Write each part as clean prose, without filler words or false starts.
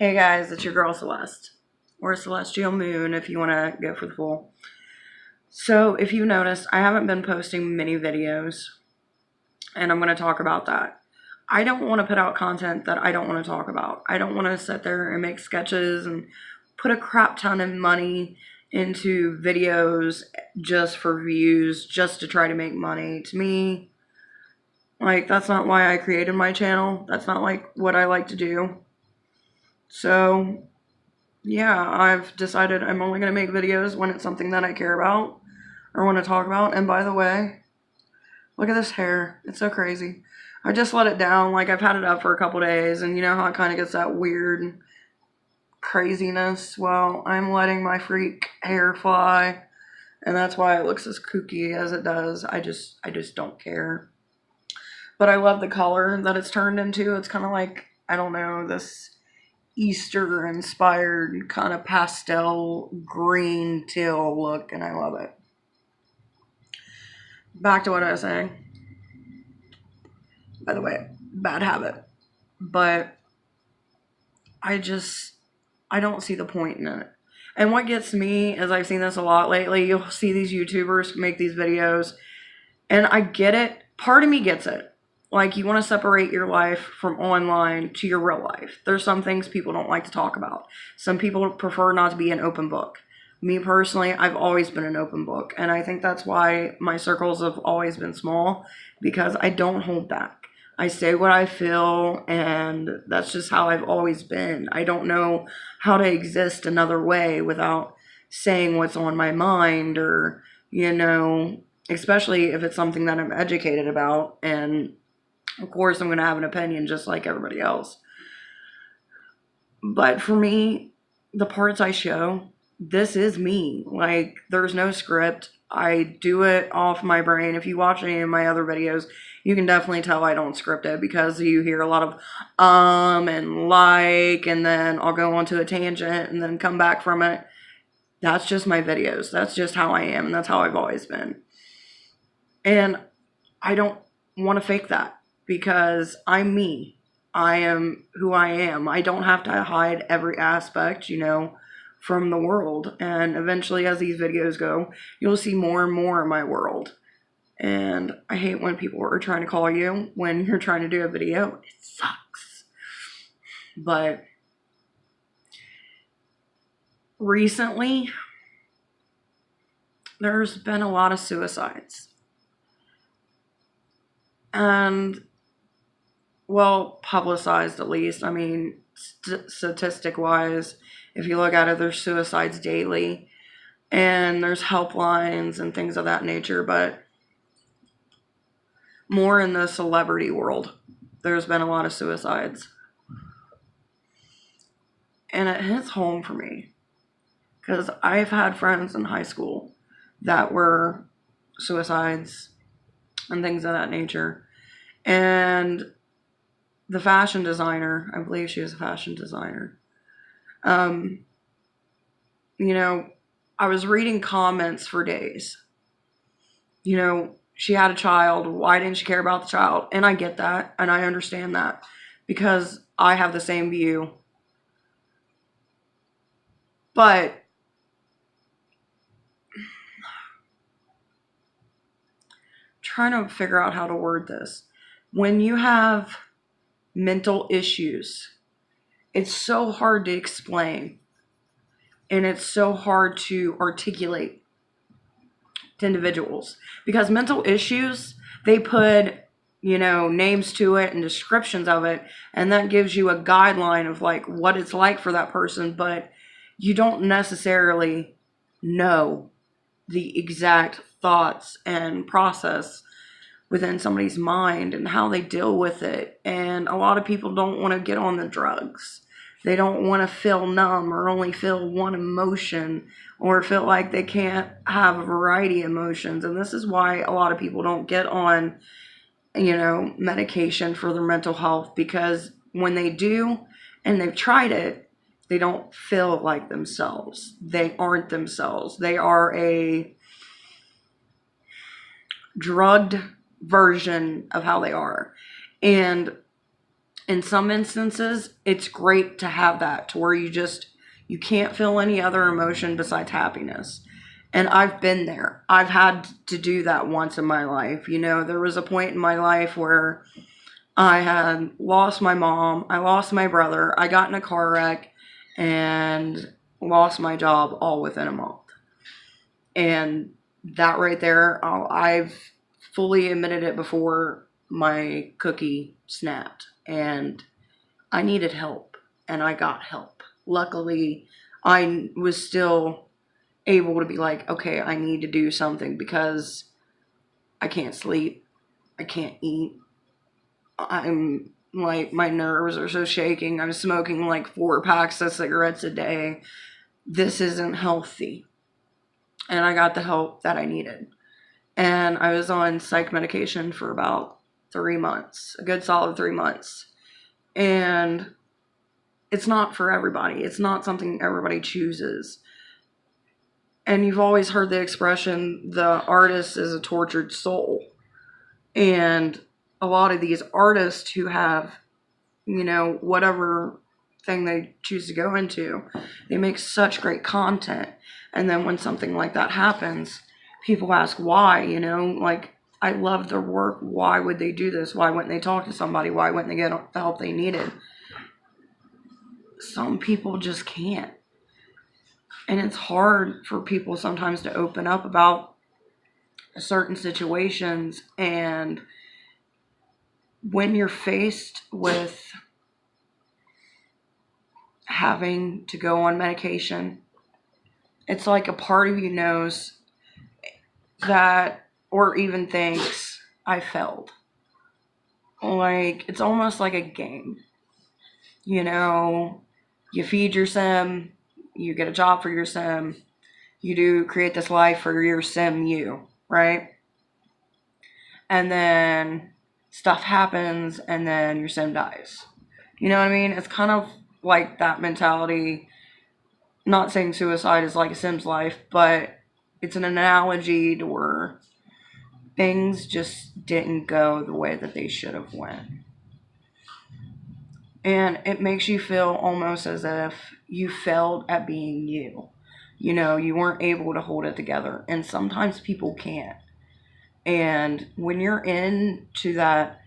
Hey guys, it's your girl Celeste, or Celestial Moon if you want to go for the full. So, if you noticed, I haven't been posting many videos, and I'm going to talk about that. I don't want to put out content that I don't want to talk about. I don't want to sit there and make sketches and put a crap ton of money into videos just for views, just to try to make money. To me, that's not why I created my channel. That's not what I like to do. So, yeah, I've decided I'm only going to make videos when it's something that I care about or want to talk about. And by the way, look at this hair. It's so crazy. I just let it down. I've had it up for a couple days, and you know how it kind of gets that weird craziness? Well, I'm letting my freak hair fly, and that's why it looks as kooky as it does. I just don't care. But I love the color that it's turned into. It's kind of I don't know, this Easter inspired kind of pastel green teal look, and I love it. Back to what I was saying. By the way, bad habit. But I don't see the point in it. And what gets me is I've seen this a lot lately. You'll see these YouTubers make these videos, and I get it. Part of me gets it. You want to separate your life from online to your real life. There's some things people don't like to talk about. Some people prefer not to be an open book. Me personally, I've always been an open book. And I think that's why my circles have always been small, because I don't hold back. I say what I feel, and that's just how I've always been. I don't know how to exist another way without saying what's on my mind, or, especially if it's something that I'm educated about. And of course, I'm going to have an opinion just like everybody else. But for me, the parts I show, this is me. There's no script. I do it off my brain. If you watch any of my other videos, you can definitely tell I don't script it, because you hear a lot of and and then I'll go on to a tangent and then come back from it. That's just my videos. That's just how I am, and that's how I've always been. And I don't want to fake that, because I'm me. I am who I am. I don't have to hide every aspect, from the world. And eventually, as these videos go, you'll see more and more of my world. And I hate when people are trying to call you when you're trying to do a video. It sucks. But recently, there's been a lot of suicides. And, well, publicized at least. I mean, statistic-wise, if you look at it, there's suicides daily. And there's helplines and things of that nature. But more in the celebrity world, there's been a lot of suicides. And it hits home for me, because I've had friends in high school that were suicides and things of that nature. And the fashion designer, I believe she was a fashion designer, I was reading comments for days. She had a child. Why didn't she care about the child? And I get that, and I understand that, because I have the same view. But trying to figure out how to word this. When you have mental issues, it's so hard to explain, and it's so hard to articulate to individuals, because mental issues, they put, names to it and descriptions of it, and that gives you a guideline of what it's like for that person, but you don't necessarily know the exact thoughts and process within somebody's mind and how they deal with it. And a lot of people don't want to get on the drugs. They don't want to feel numb, or only feel one emotion, or feel like they can't have a variety of emotions. And this is why a lot of people don't get on, medication for their mental health, because when they do and they've tried it, they don't feel like themselves. They aren't themselves. They are a drugged version of how they are. And in some instances, it's great to have that to where you can't feel any other emotion besides happiness. And I've been there. I've had to do that once in my life. There was a point in my life where I had lost my mom, I lost my brother, I got in a car wreck, and lost my job all within a month. And that right there, I've fully admitted it before my cookie snapped. And I needed help, and I got help. Luckily, I was still able to be like, okay, I need to do something because I can't sleep, I can't eat. I'm like, my nerves are so shaking. I'm smoking like 4 packs of cigarettes a day. This isn't healthy. And I got the help that I needed. And I was on psych medication for about 3 months, a good solid 3 months. And it's not for everybody. It's not something everybody chooses. And you've always heard the expression, the artist is a tortured soul. And a lot of these artists who have, whatever thing they choose to go into, they make such great content. And then when something like that happens, people ask why, like, I love their work. Why would they do this? Why wouldn't they talk to somebody? Why wouldn't they get the help they needed? Some people just can't. And it's hard for people sometimes to open up about certain situations. And when you're faced with having to go on medication, it's like a part of you knows that, or even thinks, I failed. Like, it's almost like a game. You feed your sim, you get a job for your sim, you create this life for your sim you, right? And then stuff happens, and then your sim dies. You know what I mean? It's kind of like that mentality. Not saying suicide is like a sim's life, but it's an analogy to where things just didn't go the way that they should have went. And it makes you feel almost as if you failed at being you. You weren't able to hold it together. And sometimes people can't. And when you're into that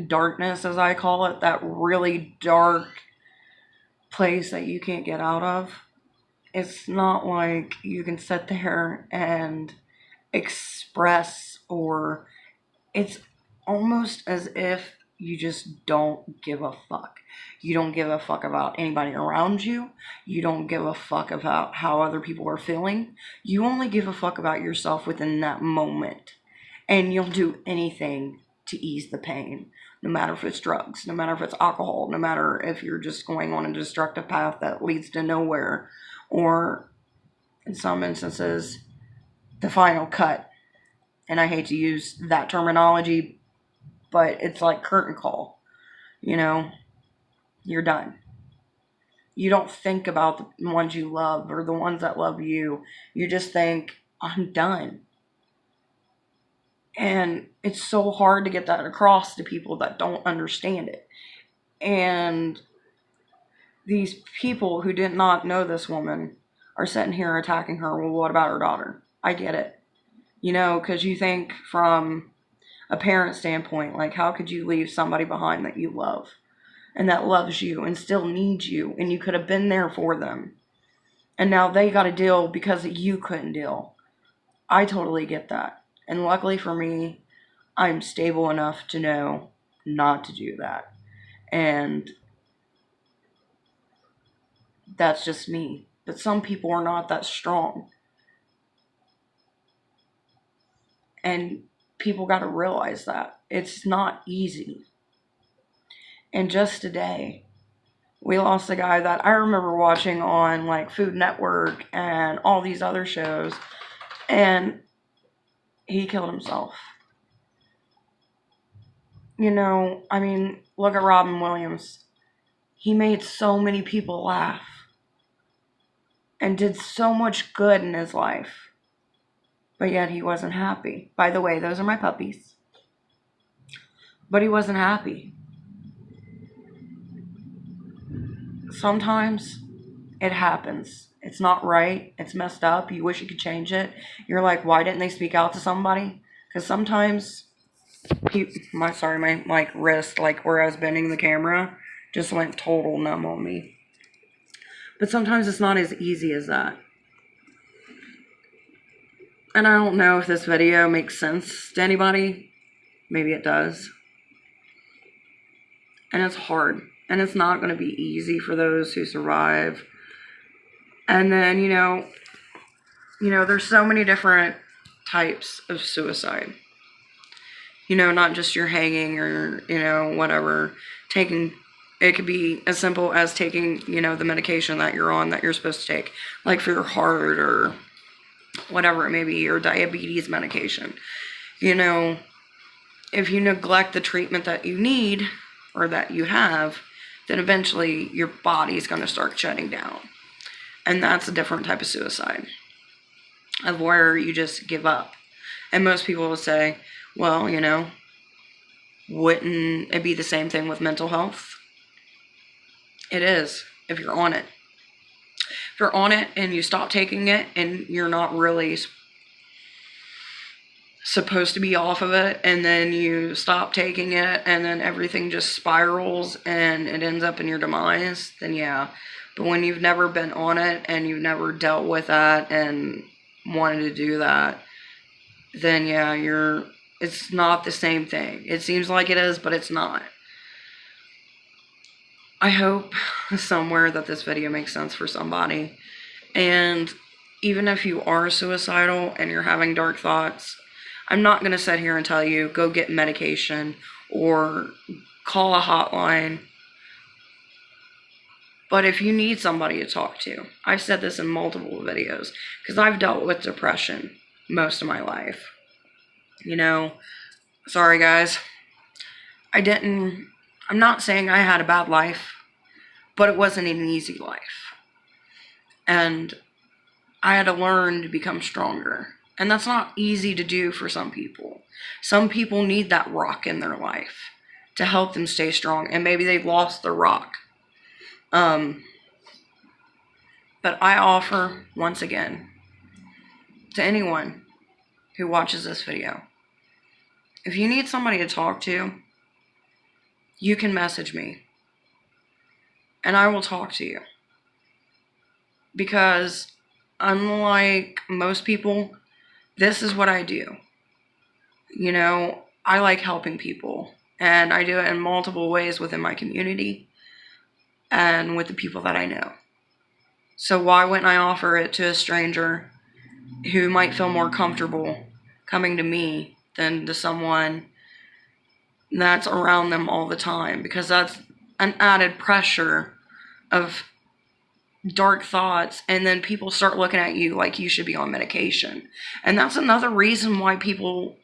darkness, as I call it, that really dark place that you can't get out of, it's not like you can sit there and express, or it's almost as if you just don't give a fuck. You don't give a fuck about anybody around you. You don't give a fuck about how other people are feeling. You only give a fuck about yourself within that moment. And you'll do anything to ease the pain. No matter if it's drugs, no matter if it's alcohol, no matter if you're just going on a destructive path that leads to nowhere. Or, in some instances, the final cut. And I hate to use that terminology, but it's like curtain call. You're done. You don't think about the ones you love or the ones that love you. You just think, I'm done. And it's so hard to get that across to people that don't understand it. And these people who did not know this woman are sitting here attacking her. Well, what about her daughter? I get it. Because you think from a parent standpoint, like, how could you leave somebody behind that you love and that loves you and still needs you, and you could have been there for them, and now they got to deal because you couldn't deal. I totally get that. And luckily for me, I'm stable enough to know not to do that. And that's just me. But some people are not that strong. And people got to realize that. It's not easy. And just today, we lost a guy that I remember watching on like Food Network and all these other shows. And he killed himself. Look at Robin Williams. He made so many people laugh and did so much good in his life. But yet he wasn't happy. By the way, those are my puppies. But he wasn't happy. sometimes it happens. It's not right. It's messed up. You wish you could change it. You're like, why didn't they speak out to somebody? Because sometimes, my like wrist, like where I was bending the camera, just went total numb on me. But sometimes it's not as easy as that. And I don't know if this video makes sense to anybody. Maybe it does. And it's hard. And it's not going to be easy for those who survive. And then, there's so many different types of suicide. Not just your hanging or, whatever. It could be as simple as taking, the medication that you're on that you're supposed to take. Like for your heart or whatever it may be, or diabetes medication. If you neglect the treatment that you need or that you have, then eventually your body's going to start shutting down. And that's a different type of suicide, of where you just give up. And most people will say, well, wouldn't it be the same thing with mental health? It is, if you're on it. If you're on it and you stop taking it and you're not really supposed to be off of it, and then you stop taking it and then everything just spirals and it ends up in your demise, then yeah. But when you've never been on it and you've never dealt with that and wanted to do that, then yeah, it's not the same thing. It seems like it is, but it's not. I hope somewhere that this video makes sense for somebody. And even if you are suicidal and you're having dark thoughts, I'm not going to sit here and tell you, go get medication or call a hotline. But if you need somebody to talk to, I've said this in multiple videos, because I've dealt with depression most of my life. Sorry guys. I'm not saying I had a bad life, but it wasn't an easy life. And I had to learn to become stronger. And that's not easy to do for some people. Some people need that rock in their life to help them stay strong. And maybe they've lost their rock. But I offer, once again, to anyone who watches this video, if you need somebody to talk to, you can message me. And I will talk to you. Because unlike most people, this is what I do. I like helping people. And I do it in multiple ways within my community and with the people that I know. So why wouldn't I offer it to a stranger who might feel more comfortable coming to me than to someone that's around them all the time? Because that's an added pressure of dark thoughts, and then people start looking at you like you should be on medication. And that's another reason why people,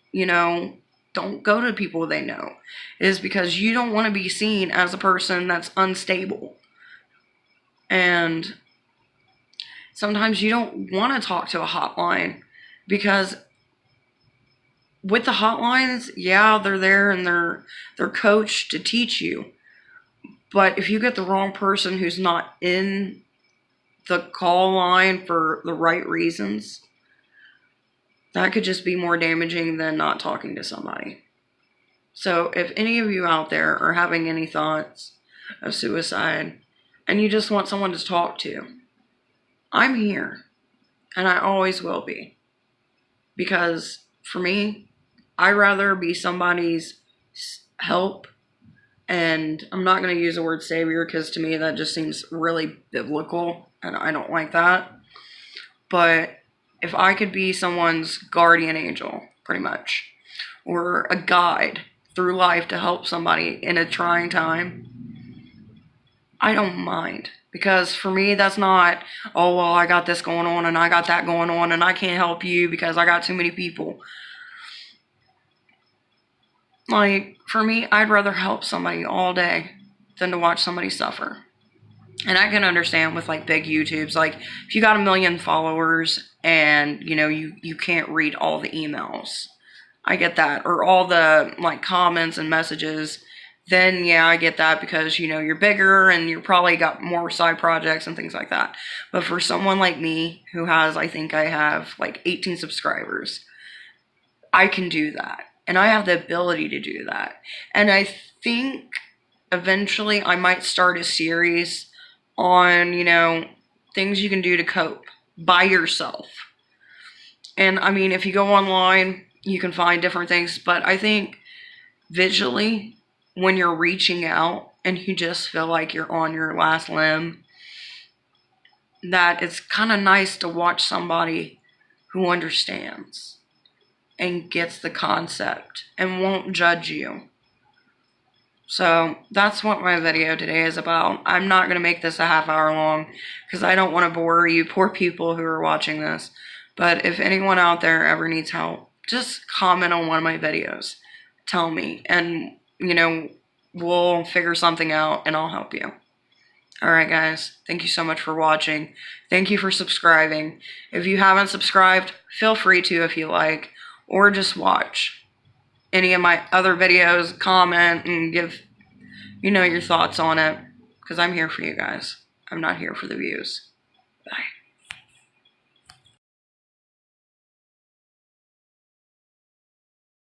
don't go to people they know, is because you don't want to be seen as a person that's unstable. And sometimes you don't want to talk to a hotline, because with the hotlines, yeah, they're there and they're coached to teach you. But if you get the wrong person who's not in the call line for the right reasons, that could just be more damaging than not talking to somebody. So if any of you out there are having any thoughts of suicide and you just want someone to talk to, I'm here, and I always will be. Because for me, I'd rather be somebody's help. And I'm not going to use the word savior, because to me that just seems really biblical, and I don't like that. But if I could be someone's guardian angel, pretty much, or a guide through life to help somebody in a trying time, I don't mind. Because for me, that's not, oh, well, I got this going on and I got that going on and I can't help you because I got too many people. Like, for me, I'd rather help somebody all day than to watch somebody suffer. And I can understand with, like, big YouTubes, like, if you got 1 million followers and, you can't read all the emails. I get that. Or all the, like, comments and messages then yeah, I get that because, you know, you're bigger and you're probably got more side projects and things like that. But for someone like me who has, I think I have like 18 subscribers, I can do that. And I have the ability to do that. And I think eventually I might start a series on, you know, things you can do to cope by yourself. And I mean, if you go online, you can find different things, but I think visually, when you're reaching out and you just feel like you're on your last limb, that it's kind of nice to watch somebody who understands and gets the concept and won't judge you. So that's what my video today is about. I'm not going to make this a half hour long because I don't want to bore you poor people who are watching this. But if anyone out there ever needs help, just comment on one of my videos. Tell me, and, you know, we'll figure something out and I'll help you. Alright guys, thank you so much for watching. Thank you for subscribing. If you haven't subscribed, feel free to if you like, or just watch any of my other videos, comment, and give, you know, your thoughts on it, because I'm here for you guys. I'm not here for the views. Bye.